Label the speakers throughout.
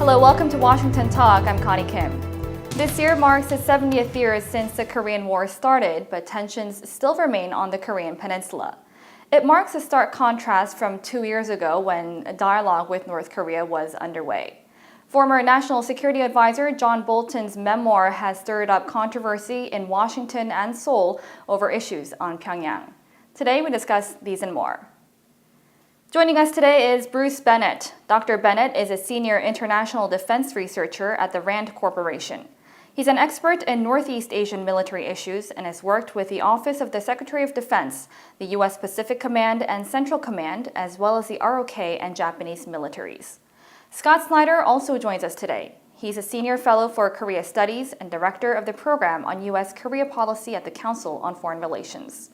Speaker 1: Hello, welcome to Washington Talk. I'm Connie Kim. This year marks the 70th year since the Korean War started, but tensions still remain on the Korean peninsula. It marks a stark contrast from 2 years ago when a dialogue with North Korea was underway. Former National Security Advisor John Bolton's memoir has stirred up controversy in Washington and Seoul over issues on Pyongyang. Today we discuss these and more. Joining us today is Bruce Bennett. Dr. Bennett is a senior international defense researcher at the RAND Corporation. He's an expert in Northeast Asian military issues and has worked with the Office of the Secretary of Defense, the U.S. Pacific Command and Central Command, as well as the ROK and Japanese militaries. Scott Snyder also joins us today. He's a senior fellow for Korea Studies and director of the program on U.S. Korea policy at the Council on Foreign Relations.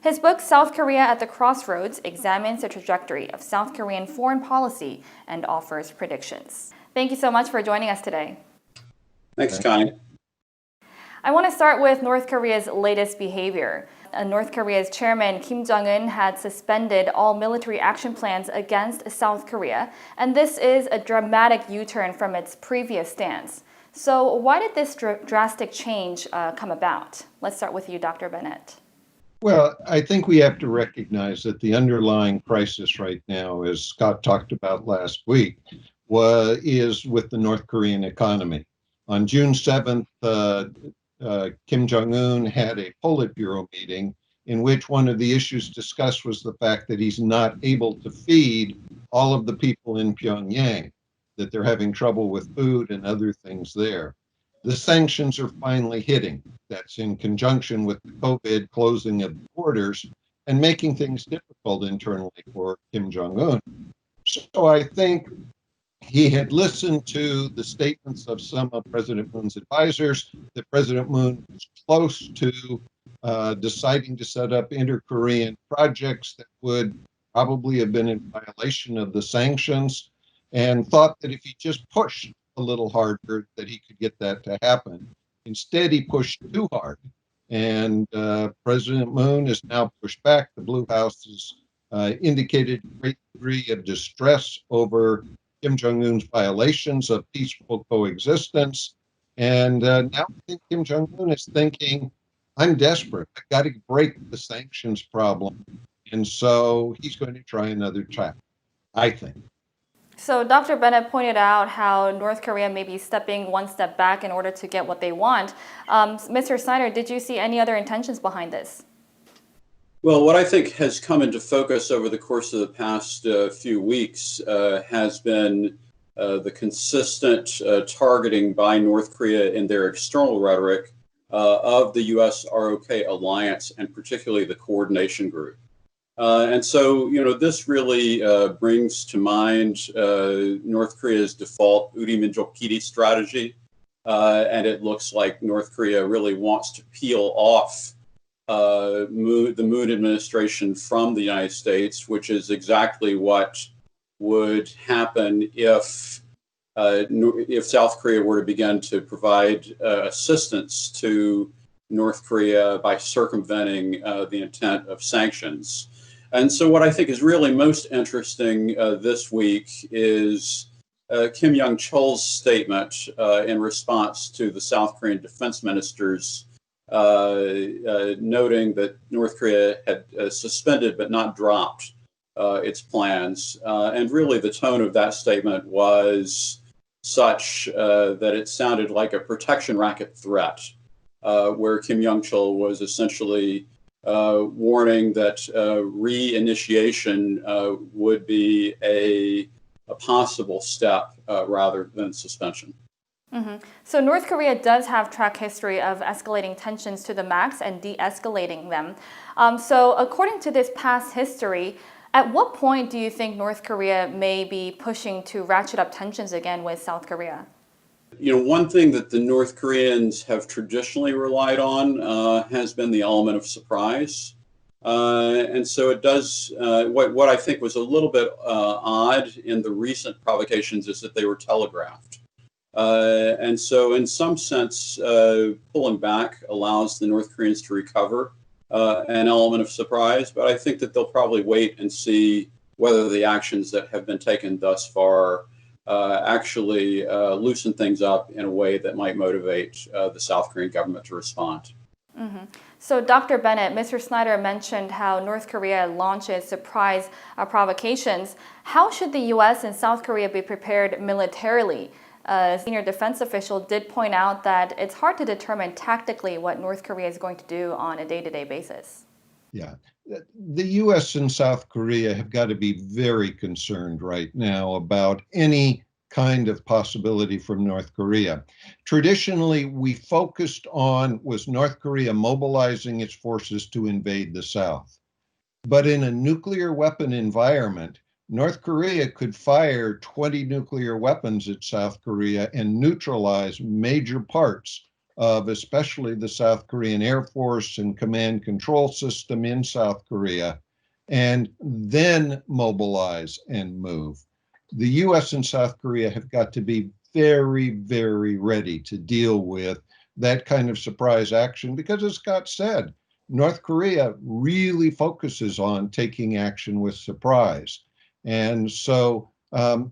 Speaker 1: His book, South Korea at the Crossroads, examines the trajectory of South Korean foreign policy and offers predictions. Thank you so much for joining us today.
Speaker 2: Thanks, Connie.
Speaker 1: I want to start with North Korea's latest behavior. North Korea's chairman, Kim Jong-un, had suspended all military action plans against South Korea, and this is a dramatic U-turn from its previous stance. So why did this drastic change come about? Let's start with you, Dr. Bennett.
Speaker 3: Well, I think we have to recognize that the underlying crisis right now, as Scott talked about last week, is with the North Korean economy. On June 7th, Kim Jong-un had a Politburo meeting in which one of the issues discussed was the fact that he's not able to feed all of the people in Pyongyang, that they're having trouble with food and other things there. The sanctions are finally hitting. That's in conjunction with the COVID closing of the borders and making things difficult internally for Kim Jong-un. So I think he had listened to the statements of some of President Moon's advisors, that President Moon was close to deciding to set up inter-Korean projects that would probably have been in violation of the sanctions, and thought that if he just pushed a little harder that he could get that to happen. Instead, he pushed too hard, and President Moon has now pushed back. The Blue House has indicated a great degree of distress over Kim Jong-un's violations of peaceful coexistence. And now I think Kim Jong-un is thinking, I'm desperate. I've got to break the sanctions problem. And so he's going to try another tack, I think.
Speaker 1: So Dr. Bennett pointed out how North Korea may be stepping one step back in order to get what they want. Mr. Snyder, did you see any other intentions behind this?
Speaker 2: Well, what I think has come into focus over the course of the past few weeks has been the consistent targeting by North Korea in their external rhetoric of the U.S. ROK alliance, and particularly the coordination group. And so, this really brings to mind North Korea's default Uri Minjok-Piri strategy. And it looks like North Korea really wants to peel off the Moon administration from the United States, which is exactly what would happen if South Korea were to begin to provide assistance to North Korea by circumventing the intent of sanctions. And so what I think is really most interesting this week is Kim Young-cheol's statement in response to the South Korean defense minister's noting that North Korea had suspended but not dropped its plans. And really the tone of that statement was such that it sounded like a protection racket threat, where Kim Young-cheol was essentially warning that reinitiation would be a possible step rather than suspension.
Speaker 1: Mm-hmm. So North Korea does have track history of escalating tensions to the max and de-escalating them. So according to this past history, at what point do you think North Korea may be pushing to ratchet up tensions again with South Korea?
Speaker 2: One thing that the North Koreans have traditionally relied on has been the element of surprise. And so it does, what I think was a little bit odd in the recent provocations is that they were telegraphed. And so in some sense, pulling back allows the North Koreans to recover an element of surprise, but I think that they'll probably wait and see whether the actions that have been taken thus far actually loosen things up in a way that might motivate the South Korean government to respond.
Speaker 1: So, Dr. Bennett, Mr. Snyder mentioned how North Korea launches surprise provocations. How should the U.S. and South Korea be prepared militarily? A senior defense official did point out that it's hard to determine tactically what North Korea is going to do on a day-to-day basis.
Speaker 3: Yeah. The U.S. and South Korea have got to be very concerned right now about any kind of possibility from North Korea. Traditionally, we focused on was North Korea mobilizing its forces to invade the South. But in a nuclear weapon environment, North Korea could fire 20 nuclear weapons at South Korea and neutralize major parts of especially the South Korean Air Force and command control system in South Korea, and then mobilize and move. The US and South Korea have got to be very, very ready to deal with that kind of surprise action because, as Scott said, North Korea really focuses on taking action with surprise. And so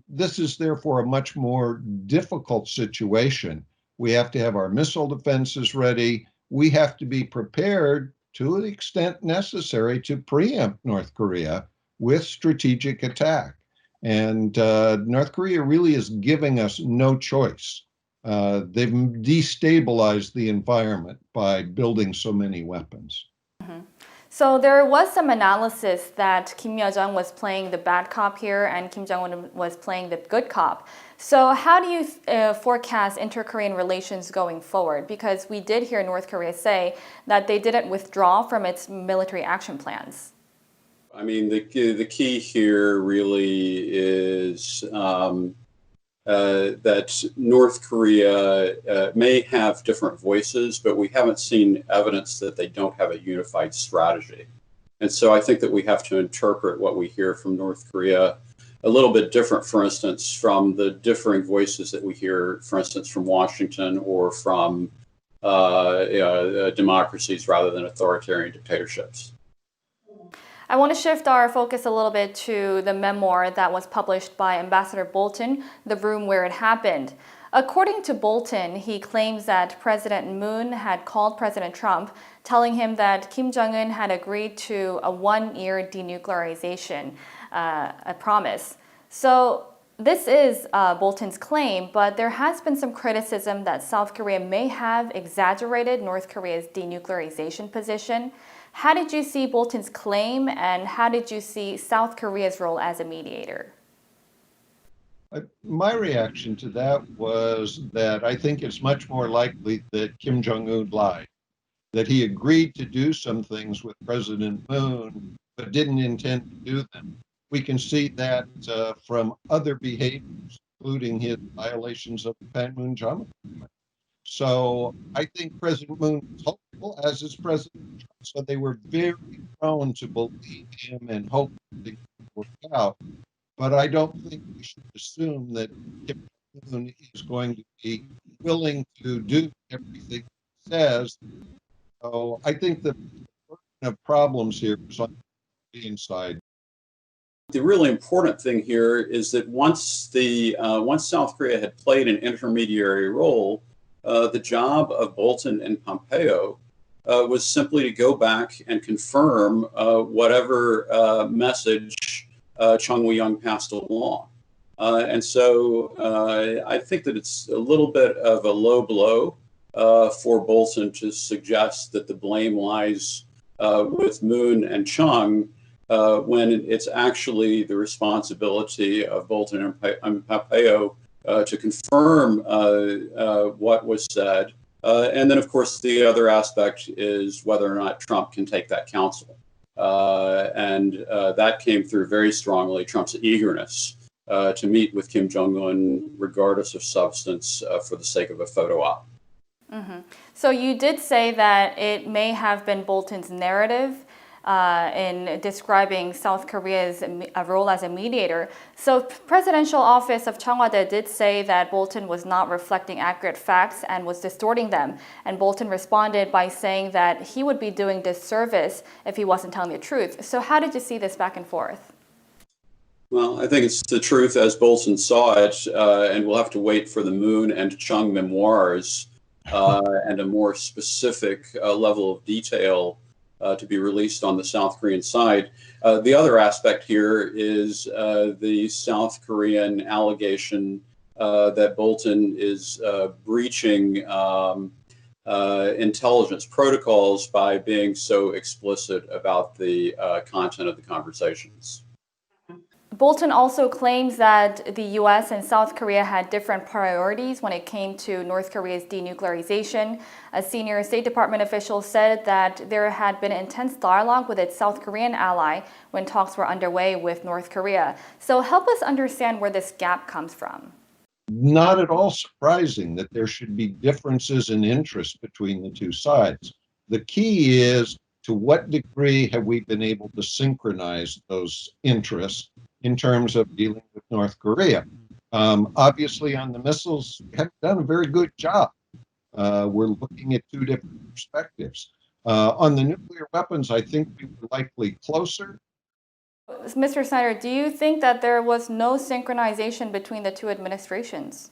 Speaker 3: this is therefore a much more difficult situation. We have to have our missile defenses ready. We have to be prepared to the extent necessary to preempt North Korea with strategic attack. And North Korea really is giving us no choice. They've destabilized the environment by building so many weapons.
Speaker 1: So there was some analysis that Kim Yo-jong was playing the bad cop here and Kim Jong-un was playing the good cop. So how do you forecast inter-Korean relations going forward? Because we did hear North Korea say that they didn't withdraw from its military action plans.
Speaker 2: I mean, the key here really is that North Korea may have different voices, but we haven't seen evidence that they don't have a unified strategy. And so I think that we have to interpret what we hear from North Korea a little bit different, for instance, from the differing voices that we hear, for instance, from Washington or from democracies rather than authoritarian dictatorships.
Speaker 1: I want to shift our focus a little bit to the memoir that was published by Ambassador Bolton, The Room Where It Happened. According to Bolton, he claims that President Moon had called President Trump, telling him that Kim Jong-un had agreed to a one-year denuclearization, a promise. So this is Bolton's claim, but there has been some criticism that South Korea may have exaggerated North Korea's denuclearization position. How did you see Bolton's claim, and how did you see South Korea's role as a mediator?
Speaker 3: My reaction to that was that I think it's much more likely that Kim Jong-un lied, that he agreed to do some things with President Moon, but didn't intend to do them. We can see that from other behaviors, including his violations of the Panmunjom Agreement. So I think President Moon was hopeful, as is President Trump. So they were very prone to believe him and hope things would work out. But I don't think we should assume that Kim Jong-un is going to be willing to do everything he says. So I think the burden of problems here is on the Korean side.
Speaker 2: The really important thing here is that once South Korea had played an intermediary role, the job of Bolton and Pompeo was simply to go back and confirm whatever message Chung Woo-young passed along. And so I think that it's a little bit of a low blow for Bolton to suggest that the blame lies with Moon and Chung when it's actually the responsibility of Bolton and Pompeo to confirm what was said. And then, of course, the other aspect is whether or not Trump can take that counsel. And that came through very strongly, Trump's eagerness to meet with Kim Jong-un, regardless of substance, for the sake of a photo op.
Speaker 1: Mm-hmm. So you did say that it may have been Bolton's narrative in describing South Korea's role as a mediator. So presidential office of Chung Wha-dae did say that Bolton was not reflecting accurate facts and was distorting them. And Bolton responded by saying that he would be doing disservice if he wasn't telling the truth. So how did you see this back and forth?
Speaker 2: Well, I think it's the truth as Bolton saw it, and we'll have to wait for the Moon and Chung memoirs and a more specific level of detail to be released on the South Korean side. The other aspect here is the South Korean allegation that Bolton is breaching intelligence protocols by being so explicit about the content of the conversations.
Speaker 1: Bolton also claims that the US and South Korea had different priorities when it came to North Korea's denuclearization. A senior State Department official said that there had been intense dialogue with its South Korean ally when talks were underway with North Korea. So help us understand where this gap comes from.
Speaker 3: Not at all surprising that there should be differences in interest between the two sides. The key is, to what degree have we been able to synchronize those interests in terms of dealing with North Korea? Obviously, on the missiles, we have done a very good job. We're looking at two different perspectives. On the nuclear weapons, I think we were likely closer.
Speaker 1: Mr. Snyder, do you think that there was no synchronization between the two administrations?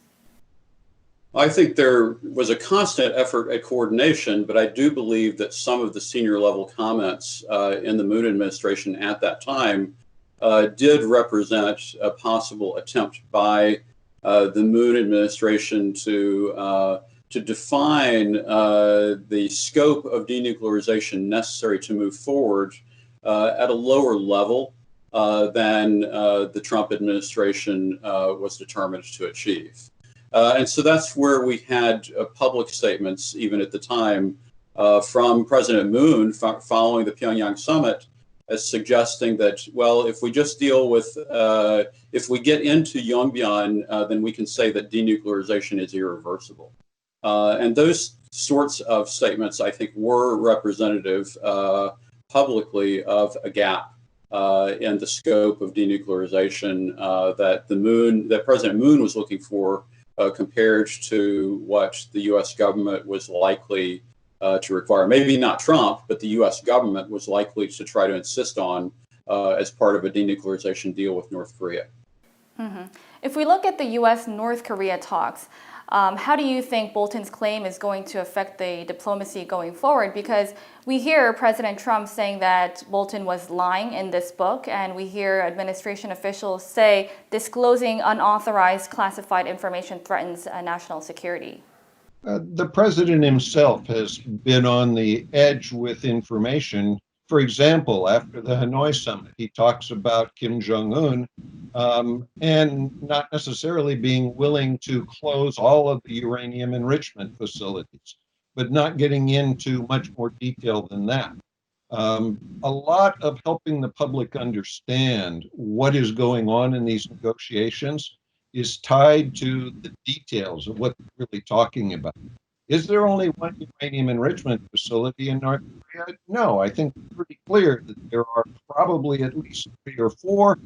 Speaker 2: I think there was a constant effort at coordination, but I do believe that some of the senior level comments in the Moon administration at that time did represent a possible attempt by the Moon administration to define the scope of denuclearization necessary to move forward at a lower level than the Trump administration was determined to achieve. And so that's where we had public statements, even at the time, from President Moon following the Pyongyang summit, as suggesting that, well, if we just deal with, if we get into Yongbyon, then we can say that denuclearization is irreversible. And those sorts of statements, I think, were representative publicly of a gap in the scope of denuclearization that President Moon was looking for, compared to what the U.S. government was likely to require. Maybe not Trump, but the U.S. government was likely to try to insist on as part of a denuclearization deal with North Korea.
Speaker 1: Mm-hmm. If we look at the U.S.-North Korea talks, how do you think Bolton's claim is going to affect the diplomacy going forward? Because we hear President Trump saying that Bolton was lying in this book, and we hear administration officials say disclosing unauthorized classified information threatens national security.
Speaker 3: The president himself has been on the edge with information. For example, after the Hanoi summit, he talks about Kim Jong-un and not necessarily being willing to close all of the uranium enrichment facilities, but not getting into much more detail than that. A lot of helping the public understand what is going on in these negotiations is tied to the details of what they're really talking about. Is there only one uranium enrichment facility in North Korea? No, I think it's pretty clear that there are probably at least 3 or 4,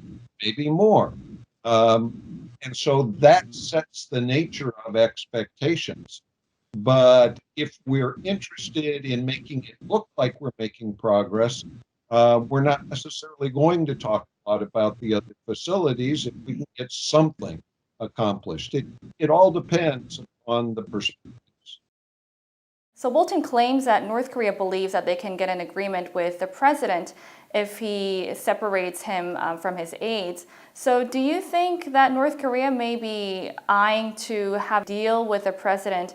Speaker 3: maybe more. And so that sets the nature of expectations. But if we're interested in making it look like we're making progress, we're not necessarily going to talk a lot about the other facilities if we can get something accomplished. It all depends on the perspective.
Speaker 1: So Bolton claims that North Korea believes that they can get an agreement with the president if he separates him from his aides. So do you think that North Korea may be eyeing to have a deal with the president?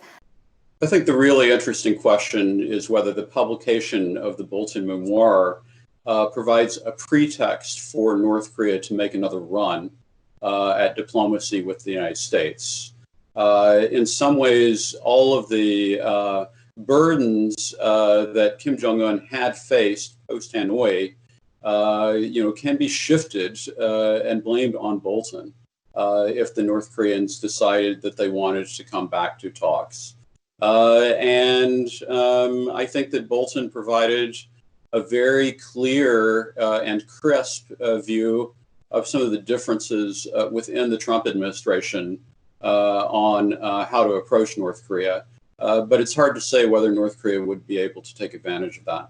Speaker 2: I think the really interesting question is whether the publication of the Bolton memoir provides a pretext for North Korea to make another run at diplomacy with the United States. In some ways, all of the burdens that Kim Jong-un had faced post-Hanoi, can be shifted and blamed on Bolton if the North Koreans decided that they wanted to come back to talks. And I think that Bolton provided a very clear and crisp view of some of the differences within the Trump administration on how to approach North Korea. But it's hard to say whether North Korea would be able to take advantage of that.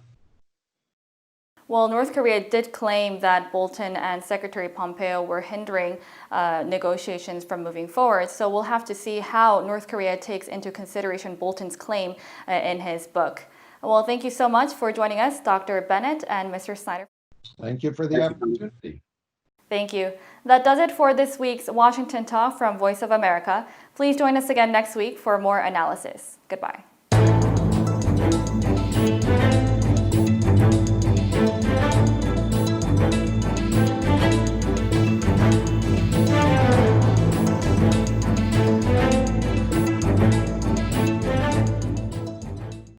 Speaker 1: Well, North Korea did claim that Bolton and Secretary Pompeo were hindering negotiations from moving forward. So we'll have to see how North Korea takes into consideration Bolton's claim in his book. Well, thank you so much for joining us, Dr. Bennett and Mr. Snyder.
Speaker 3: Thank you for the opportunity.
Speaker 1: Thank you. That does it for this week's Washington Talk from Voice of America. Please join us again next week for more analysis. Goodbye.